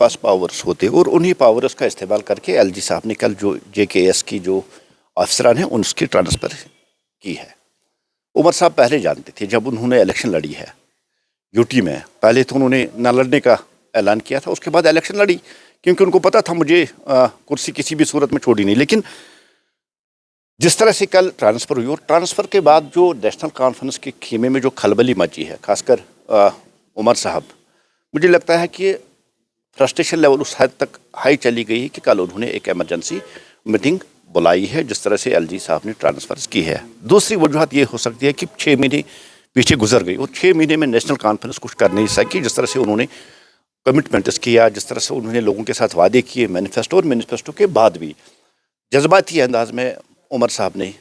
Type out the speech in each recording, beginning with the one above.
पास powers होते और उन्हीं पावर्स का इस्तेमाल करके एलजी साहब ने कल जो जेकेएस की जो अफसरान हैं उनकी ट्रांसफ़र की है। उमर साहब पहले जानते थे, जब उन्होंने इलेक्शन लड़ी है यूटी में, पहले तो उन्होंने ना लड़ने का ऐलान किया था, उसके बाद इलेक्शन लड़ी क्योंकि उनको पता था मुझे कुर्सी किसी भी सूरत में छोड़ी नहीं। लेकिन जिस तरह से कल ट्रांसफ़र हुई और ट्रांसफ़र के बाद जो नेशनल कॉन्फ्रेंस के खेमे में जो खलबली मची है, खासकर उमर साहब, मुझे लगता है कि फ्रस्ट्रेशन लेवल उस हद तक हाई चली गई है कि कल उन्होंने एक एमरजेंसी मीटिंग बुलाई है जिस तरह से एलजी साहब ने ट्रांसफ़र की है। दूसरी वजूहत ये हो सकती है कि 6 महीने पीछे गुजर गई और 6 महीने में नेशनल कॉन्फ्रेंस कुछ कर नहीं सकी। जिस तरह से उन्होंने कमिटमेंट्स किया, जिस तरह से उन्होंने लोगों के साथ वादे किए मैनिफेस्टो, और मैनिफेस्टो के बाद भी जज्बाती अंदाज में उमर साहब ने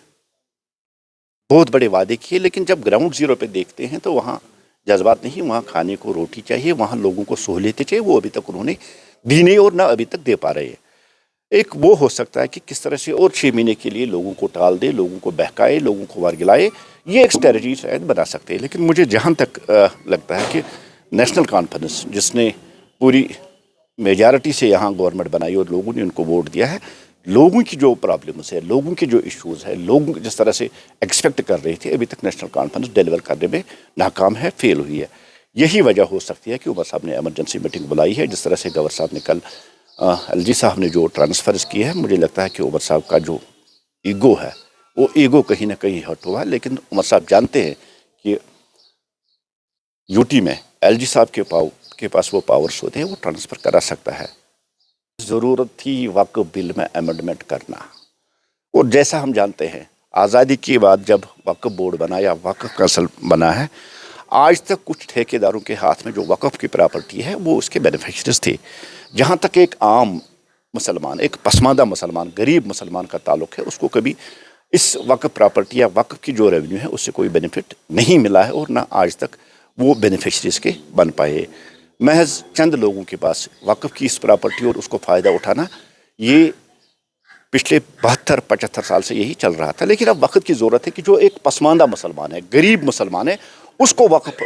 बहुत बड़े वादे किए, लेकिन जब ग्राउंड ज़ीरो पे देखते हैं तो वहाँ जज्बात नहीं, वहाँ खाने को रोटी चाहिए, वहाँ लोगों को सहूलियतें चाहिए, वो अभी तक उन्होंने दी नहीं और ना अभी तक दे पा रहे हैं। एक वो हो सकता है कि किस तरह से और 6 महीने के लिए लोगों को टाल दे, लोगों को बहकाए, लोगों को वर्गिलाए, ये एक स्ट्रेटजी शायद बना सकते हैं। लेकिन मुझे जहाँ तक लगता है कि नेशनल कॉन्फ्रेंस जिसने पूरी मेजॉरिटी से यहाँ गवर्नमेंट बनाई और लोगों ने उनको वोट दिया है, लोगों की जो प्रॉब्लम्स है, लोगों के जो इश्यूज़ है, लोग जिस तरह से एक्सपेक्ट कर रहे थे, अभी तक नेशनल कॉन्फ्रेंस डिलीवर करने में नाकाम है, फेल हुई है। यही वजह हो सकती है कि उमर साहब ने एमरजेंसी मीटिंग बुलाई है। जिस तरह से गवर्नर साहब ने कल एलजी साहब ने जो ट्रांसफर्स किए हैं, मुझे लगता है कि उमर साहब का जो ईगो है वो ईगो कहीं ना कहीं हर्ट हुआ है। लेकिन उमर साहब जानते हैं कि यूटी में एलजी साहब के पास वो पावर्स होते हैं, वो ट्रांसफ़र करा सकता है। ज़रूरत थी वक्फ बिल में अमेंडमेंट करना, और जैसा हम जानते हैं आज़ादी के बाद जब वक्फ बोर्ड बना या वक्फ काउंसिल बना है, आज तक कुछ ठेकेदारों के हाथ में जो वक्फ की प्रॉपर्टी है वो उसके बेनिफिशरीज थे। जहाँ तक एक आम मुसलमान, एक पसमानदा मुसलमान, गरीब मुसलमान का ताल्लुक़ है, उसको कभी इस वक्फ प्रॉपर्टी या वक्फ की जो रेवेन्यू है उससे कोई बेनिफिट नहीं मिला है और ना आज तक वो बेनिफिशरीज के बन पाए। महज चंद लोगों के पास वक्फ की इस प्रॉपर्टी और उसको फ़ायदा उठाना, ये पिछले 72-75 साल से यही चल रहा था। लेकिन अब वक्त की ज़रूरत है कि जो एक पसमानदा मुसलमान है, गरीब मुसलमान है, उसको वक्फ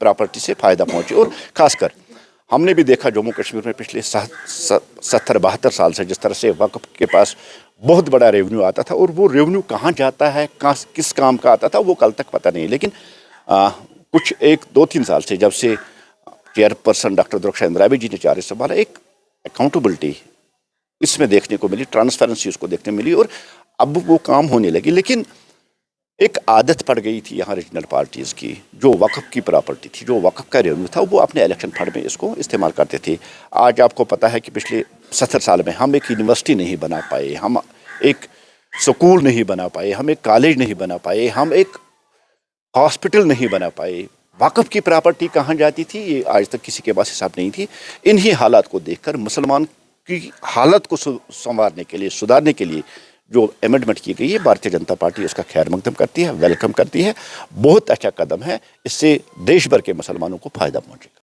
प्रॉपर्टी से फ़ायदा पहुँचे। और ख़ासकर हमने भी देखा जम्मू कश्मीर में पिछले 70-72 साल से जिस तरह से वक्फ के पास बहुत बड़ा रेवेन्यू आता था, और वो रेवेन्यू कहाँ जाता है, किस काम का आता था, वो कल तक पता नहीं। लेकिन कुछ 1-2-3 साल से जब से चेयरपर्सन डॉक्टर दुर्गा इंद्रावी जी ने चार्ज संभाला, एक अकाउंटेबिलिटी इसमें देखने को मिली, ट्रांसपेरेंसी उसको देखने मिली, और अब वो काम होने लगी। लेकिन एक आदत पड़ गई थी यहाँ रीजनल पार्टीज़ की, जो वक्फ की प्रॉपर्टी थी, जो वक्फ का रेवेन्यू था, वो अपने इलेक्शन फंड में इसको इस्तेमाल करते थे। आज आपको पता है कि पिछले 70 साल में हम एक यूनिवर्सिटी नहीं बना पाए, हम एक स्कूल नहीं बना पाए, हम एक कॉलेज नहीं बना पाए, हम एक हॉस्पिटल नहीं बना पाए। वक्फ की प्रॉपर्टी कहाँ जाती थी, ये आज तक किसी के पास हिसाब नहीं थी। इन्हीं हालात को देखकर मुसलमान की हालत को संवारने के लिए, सुधारने के लिए जो अमेंडमेंट की गई है, भारतीय जनता पार्टी उसका खैर मकदम करती है, वेलकम करती है। बहुत अच्छा कदम है, इससे देश भर के मुसलमानों को फ़ायदा पहुँचेगा।